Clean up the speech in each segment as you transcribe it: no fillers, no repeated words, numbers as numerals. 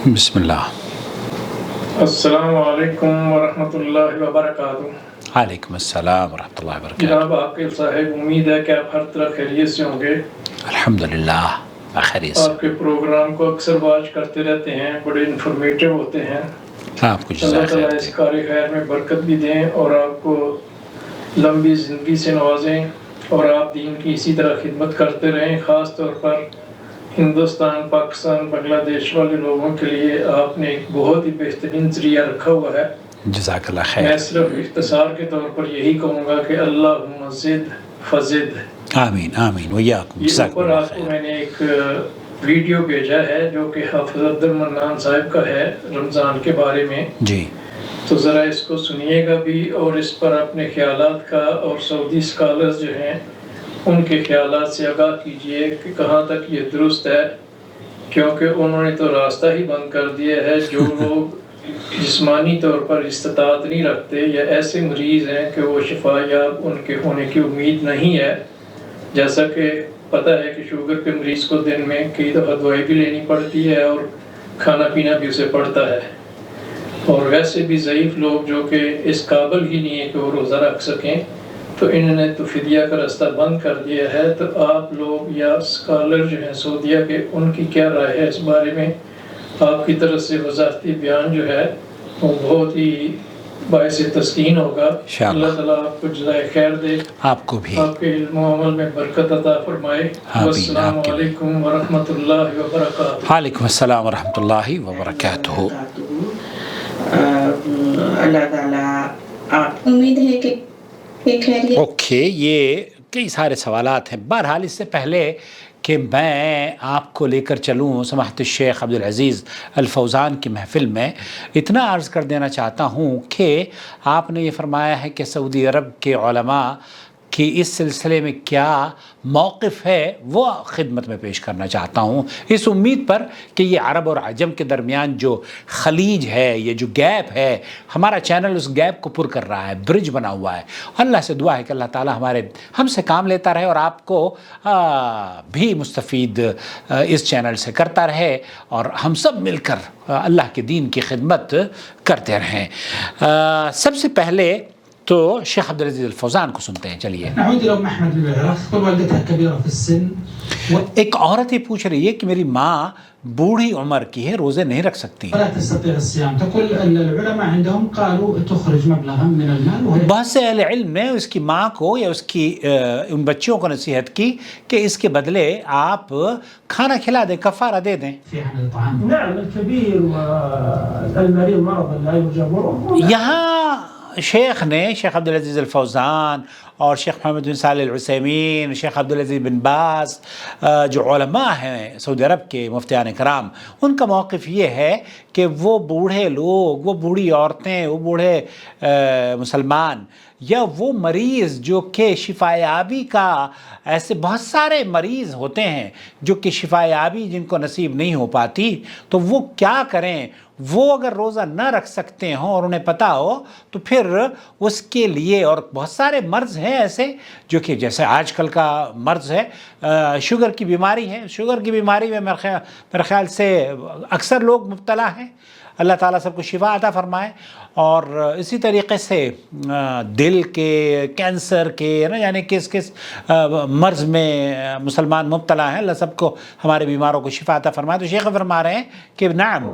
بسم اللہ۔ السلام علیکم ورحمۃ اللہ وبرکاتہ۔ وعلیکم السلام ورحمۃ اللہ وبرکاتہ۔ جناب عاقل صاحب، امید ہے کہ آپ ہر طرح خیریت سے ہوں گے۔ الحمدللہ خیریت سے۔ آپ کے پروگرام کو اکثر واچ کرتے رہتے ہیں، بڑے انفارمیٹیو ہوتے ہیں۔ آپ کو اللہ جزائے تعالیٰ خیر اس دے۔ کار خیر میں برکت بھی دیں اور آپ کو لمبی زندگی سے نوازیں، اور آپ دین کی اسی طرح خدمت کرتے رہیں۔ خاص طور پر ہندوستان، پاکستان، بنگلہ دیش والے لوگوں کے لیے آپ نے ایک بہت ہی بہترین ذریعہ رکھا ہوا ہے۔ جزاک اللہ میں خیر۔ صرف اختصار کے طور پر یہی کہوں گا کہ اللہم زد فزد۔ آمین آمین ویاکم، یہ جزاک اوپر اللہ آپ کو خیر۔ میں نے ایک ویڈیو بھیجا ہے جو کہ حافظ عبد المنان صاحب کا ہے، رمضان کے بارے میں۔ جی تو ذرا اس کو سنیے گا بھی، اور اس پر اپنے خیالات کا اور سعودی سکالرز جو ہیں ان کے خیالات سے آگاہ کیجئے کہ کہاں تک یہ درست ہے، کیونکہ انہوں نے تو راستہ ہی بند کر دیا ہے۔ جو لوگ جسمانی طور پر استطاعت نہیں رکھتے یا ایسے مریض ہیں کہ وہ شفا یاب ان کے ہونے کی امید نہیں ہے، جیسا کہ پتہ ہے کہ شوگر کے مریض کو دن میں کئی دفعہ دوائی بھی لینی پڑتی ہے اور کھانا پینا بھی اسے پڑتا ہے، اور ویسے بھی ضعیف لوگ جو کہ اس قابل ہی نہیں ہے کہ وہ روزہ رکھ سکیں، تو انہوں نے تو فدیہ کا راستہ بند کر دیا ہے۔ تو آپ لوگ یا اسکالر جو ہیں سعودیہ کے، ان کی کیا رائے ہے اس بارے میں؟ آپ کی طرف سے وضاحتی بیان جو ہے وہ بہت ہی باعث تسکین ہوگا۔ انشاءاللہ۔ اللہ تعالیٰ آپ کو جزائے خیر دے، آپ کو بھی آپ کے علم و عمل میں برکت عطا فرمائے۔ آمین۔ والسلام آپ کے بھی۔ علیکم ورحمۃ اللہ وبرکاتہ۔ وعلیکم السلام ورحمۃ اللہ وبرکاتہ۔ اللہ تعالیٰ آپ امید ہے کہ خیریت۔ اوکے، یہ کئی سارے سوالات ہیں۔ بہرحال اس سے پہلے کہ میں آپ کو لے کر چلوں سماحت الشیخ عبدالعزیز الفوزان کی محفل میں، اتنا عرض کر دینا چاہتا ہوں کہ آپ نے یہ فرمایا ہے کہ سعودی عرب کے علماء کی اس سلسلے میں کیا موقف ہے، وہ خدمت میں پیش کرنا چاہتا ہوں، اس امید پر کہ یہ عرب اور عجم کے درمیان جو خلیج ہے، یہ جو گیپ ہے، ہمارا چینل اس گیپ کو پر کر رہا ہے، برج بنا ہوا ہے۔ اللہ سے دعا ہے کہ اللہ تعالی ہم سے کام لیتا رہے اور آپ کو بھی مستفید اس چینل سے کرتا رہے، اور ہم سب مل کر اللہ کے دین کی خدمت کرتے رہیں۔ سب سے پہلے تو شیخ عبدالعزیز الفوزان کو سنتے ہیں، چلیے۔ نعود إلى أم أحمد بن العراق، والدتها كبيرة في السن ایک عورت یہ پوچھ رہی ہے کہ میری ماں بوڑھی عمر کی ہے، روزے نہیں رکھ سکتی۔ ولا تستطيع الصيام. تقول أن العلماء عندهم قالوا تخرج مبلغا من المال وهي بہت سے اہل علم نے اس کی ماں کو یا اس کی ان بچیوں کو نصیحت کی کہ اس کے بدلے آپ کھانا کھلا دیں، کفارہ دے دیں۔ في عن الطعام. نعم، الكبير والمريض مرضا لا يجبره۔ یہاں شیخ نے، شیخ عبدالعزیز الفوزان اور شیخ محمد بن صالح العثیمین، شیخ عبدالعزیز بن باز، جو علماء ہیں سعودی عرب کے مفتیان کرام، ان کا موقف یہ ہے کہ وہ بوڑھے لوگ، وہ بوڑھی عورتیں، وہ بوڑھے مسلمان یا وہ مریض جو کہ شفا یابی کا، ایسے بہت سارے مریض ہوتے ہیں جو کہ شفا یابی جن کو نصیب نہیں ہو پاتی، تو وہ کیا کریں؟ وہ اگر روزہ نہ رکھ سکتے ہوں اور انہیں پتہ ہو تو پھر اس کے لیے، اور بہت سارے مرض ہیں ایسے جو کہ جیسے آج کل کا مرض ہے شوگر کی بیماری ہے، شوگر کی بیماری میں میرے خیال سے اکثر لوگ مبتلا ہیں، اللہ تعالیٰ سب کو شفا عطا فرمائے۔ اور اسی طریقے سے دل کے، کینسر کے، نا یعنی کس مرض میں مسلمان مبتلا ہیں، اللہ سب کو، ہمارے بیماروں کو شفا عطا فرمائے۔ تو شیخ فرما رہے ہیں کہ نعم،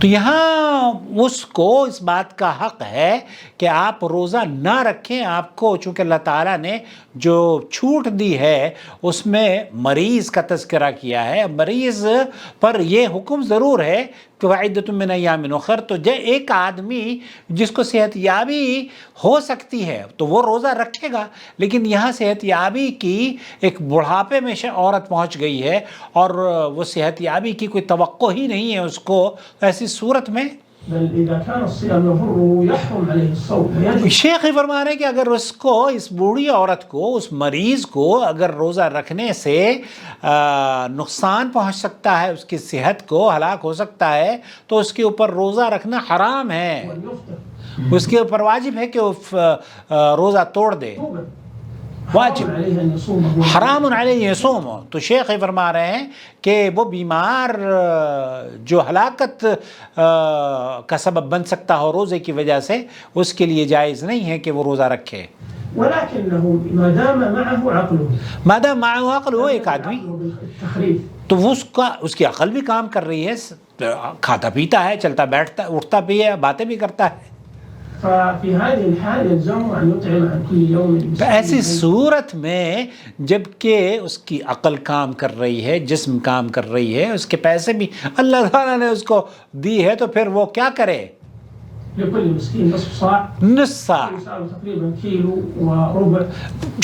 تو یہاں اس کو اس بات کا حق ہے کہ آپ روزہ نہ رکھیں۔ آپ کو چونکہ اللہ تعالیٰ نے جو چھوٹ دی ہے اس میں مریض کا تذکرہ کیا ہے، مریض پر یہ حکم ضرور ہے کہ وعدۃ من ایام اخر، تو ایک آدمی جس کو صحت یابی ہو سکتی ہے تو وہ روزہ رکھے گا، لیکن یہاں صحت یابی کی ایک بڑھاپے میں عورت پہنچ گئی ہے اور وہ صحت یابی کی کوئی توقع ہی نہیں ہے اس کو، ایسی صورت میں بل إذا كان الصيام يضره يحرم عليه الصوم۔ شیخ فرما رہے ہیں کہ اگر اس کو، اس بوڑھی عورت کو، اس مریض کو اگر روزہ رکھنے سے نقصان پہنچ سکتا ہے، اس کی صحت کو ہلاک ہو سکتا ہے، تو اس کے اوپر روزہ رکھنا حرام ہے، اس کے اوپر واجب ہے کہ وہ روزہ توڑ دے۔ واجب، عليه أن يصومه. حرام علیہ یصوم. تو شیخ فرما رہے ہیں کہ وہ بیمار جو ہلاکت کا سبب بن سکتا ہو روزے کی وجہ سے، اس کے لیے جائز نہیں ہے کہ وہ روزہ رکھے. ولكنه ما دام معه عقله، مادام معه عقل، وہ ایک آدمی التخريف، تو وہ اس کی عقل بھی کام کر رہی ہے، کھاتا پیتا ہے، چلتا بیٹھتا، اٹھتا بھی ہے، باتیں بھی کرتا ہے. ففي هذه الحال يلزمه أن يطعم عن كل يوم تو ایسی مسكينا. صورت میں جب کہ اس کی عقل کام کر رہی ہے، جسم کام کر رہی ہے، اس کے پیسے بھی اللہ تعالیٰ نے اس کو دی ہے، تو پھر وہ کیا کرے؟ لكل مسكين نصف صاع، نصف صاع. يساوي تقريبا كيلو وربع.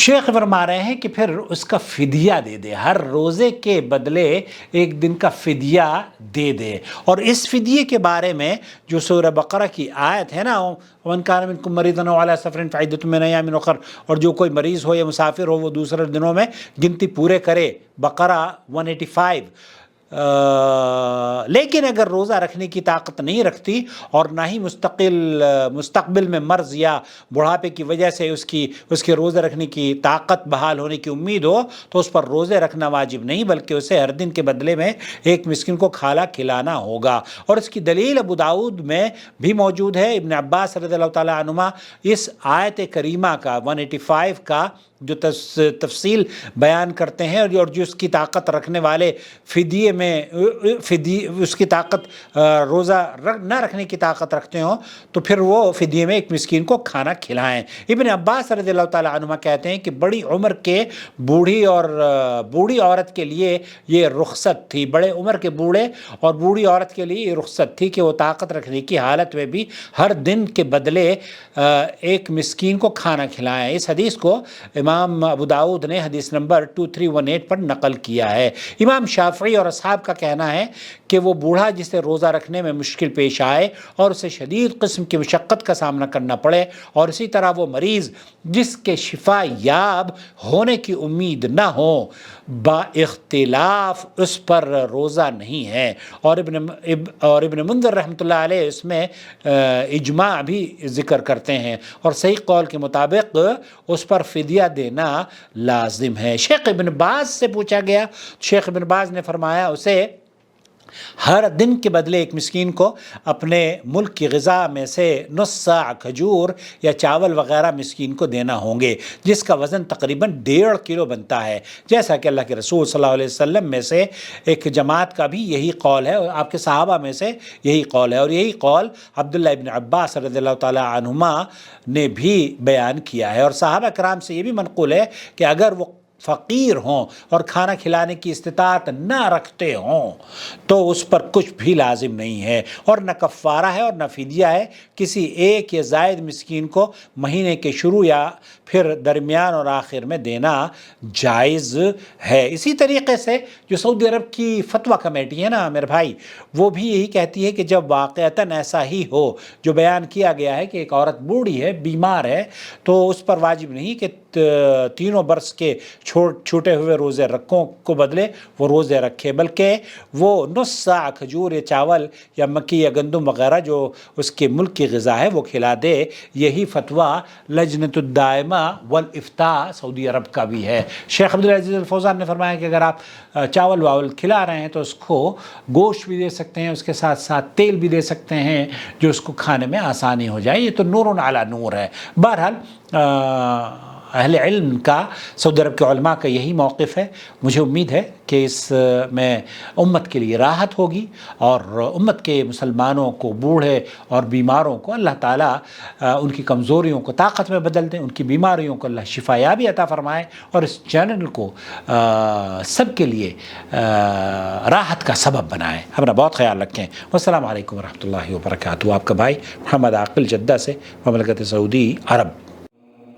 شیخ فرما رہے ہیں کہ پھر اس کا فدیہ دے دے، ہر روزے کے بدلے ایک دن کا فدیہ دے دے. اور اس فدیے کے بارے میں جو سورہ بقرہ کی آیت ہے نا، وَمَنْ كَانَ مِنْكُمْ مَرِيضًا أَوْ عَلَىٰ سَفَرٍ فَعِدَّةٌ مِنْ أَيَّامٍ أُخَرَ، اور جو کوئی مریض ہو یا مسافر ہو وہ دوسرے دنوں میں گنتی پورے کرے. بقرہ 185. لیکن اگر روزہ رکھنے کی طاقت نہیں رکھتی اور نہ ہی مستقبل میں مرض یا بڑھاپے کی وجہ سے اس کے روزہ رکھنے کی طاقت بحال ہونے کی امید ہو، تو اس پر روزے رکھنا واجب نہیں، بلکہ اسے ہر دن کے بدلے میں ایک مسکین کو کھانا کھلانا ہوگا. اور اس کی دلیل ابو داؤد میں بھی موجود ہے. ابن عباس رضی اللہ تعالیٰ عنہما اس آیت کریمہ کا 185 کا جو تفصیل بیان کرتے ہیں، اور جو اس کی طاقت رکھنے والے فدیے میں اس کی طاقت روزہ نہ رکھنے کی طاقت رکھتے ہوں، تو پھر وہ فدیے میں ایک مسکین کو کھانا کھلائیں. ابن عباس رضی اللہ تعالیٰ عنہما کہتے ہیں کہ بڑی عمر کے بوڑھی عورت کے لیے یہ رخصت تھی، بڑے عمر کے بوڑھے اور بوڑھی عورت کے لیے یہ رخصت تھی کہ وہ طاقت رکھنے کی حالت میں بھی ہر دن کے بدلے ایک مسکین کو کھانا کھلائیں. اس حدیث کو امام ابو داؤد نے حدیث نمبر 2318 پر نقل کیا ہے. امام شافعی اور اصحاب کا کہنا ہے کہ وہ بوڑھا جسے روزہ رکھنے میں مشکل پیش آئے اور اسے شدید قسم کی مشقت کا سامنا کرنا پڑے، اور اسی طرح وہ مریض جس کے شفا یاب ہونے کی امید نہ ہو، با اختلاف اس پر روزہ نہیں ہے. اور ابن منذر رحمۃ اللہ علیہ اس میں اجماع بھی ذکر کرتے ہیں، اور صحیح قول کے مطابق اس پر فدیہ دینا لازم ہے. شیخ ابن باز سے پوچھا گیا، شیخ ابن باز نے فرمایا اسے ہر دن کے بدلے ایک مسکین کو اپنے ملک کی غذا میں سے نصف صاع کھجور یا چاول وغیرہ مسکین کو دینا ہوں گے، جس کا وزن تقریباً 1.5 کلو بنتا ہے، جیسا کہ اللہ کے رسول صلی اللہ علیہ وسلم میں سے ایک جماعت کا بھی یہی قول ہے، اور آپ کے صحابہ میں سے یہی قول ہے، اور یہی قول عبداللہ ابن عباس رضی اللہ تعالیٰ عنہما نے بھی بیان کیا ہے. اور صحابہ کرام سے یہ بھی منقول ہے کہ اگر وہ فقیر ہوں اور کھانا کھلانے کی استطاعت نہ رکھتے ہوں تو اس پر کچھ بھی لازم نہیں ہے، اور نہ کفارہ ہے اور نہ فدیہ ہے. کسی ایک یا زائد مسکین کو مہینے کے شروع یا پھر درمیان اور آخر میں دینا جائز ہے. اسی طریقے سے جو سعودی عرب کی فتویٰ کمیٹی ہے نا میرے بھائی، وہ بھی یہی کہتی ہے کہ جب واقعتاً ایسا ہی ہو جو بیان کیا گیا ہے کہ ایک عورت بوڑھی ہے، بیمار ہے، تو اس پر واجب نہیں کہ تینوں برس کے چھوٹے ہوئے روزے رکھوں کو بدلے وہ روزے رکھے، بلکہ وہ نصف صاع کھجور یا چاول یا مکی یا گندم وغیرہ جو اس کے ملک کی غذا ہے وہ کھلا دے. یہی فتویٰ لجنۃ الدائمہ والافتاء سعودی عرب کا بھی ہے. شیخ عبدالعزیز الفوزان نے فرمایا کہ اگر آپ چاول واول کھلا رہے ہیں تو اس کو گوشت بھی دے سکتے ہیں، اس کے ساتھ ساتھ تیل بھی دے سکتے ہیں جو اس کو کھانے میں آسانی ہو جائے. یہ تو نور علی نور ہے. بہرحال اہل علم کا، سعودی عرب کے علماء کا یہی موقف ہے. مجھے امید ہے کہ اس میں امت کے لیے راحت ہوگی، اور امت کے مسلمانوں کو، بوڑھے اور بیماروں کو اللہ تعالیٰ ان کی کمزوریوں کو طاقت میں بدل دیں، ان کی بیماریوں کو اللہ شفا یابی عطا فرمائے، اور اس چینل کو سب کے لیے راحت کا سبب بنائے. اپنا بہت خیال رکھیں. والسلام علیکم ورحمۃ اللہ وبرکاتہ. آپ کا بھائی محمد عاقل، جدہ سے، مملکت سعودی عرب.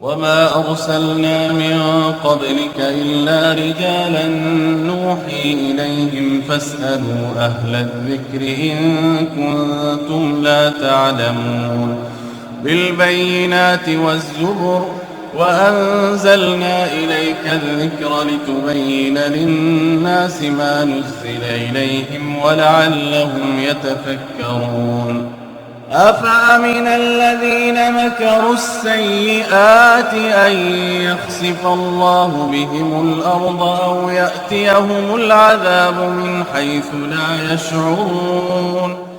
وما أرسلنا من قبلك إلا رجالا نوحي إليهم فاسألوا أهل الذكر إن كنتم لا تعلمون. بالبينات والزبر وأنزلنا إليك الذكر لتبين للناس ما نزل إليهم ولعلهم يتفكرون. أفأمن الذين مكروا السيئات أن يخسف الله بهم الأرض أو يأتيهم العذاب من حيث لا يشعرون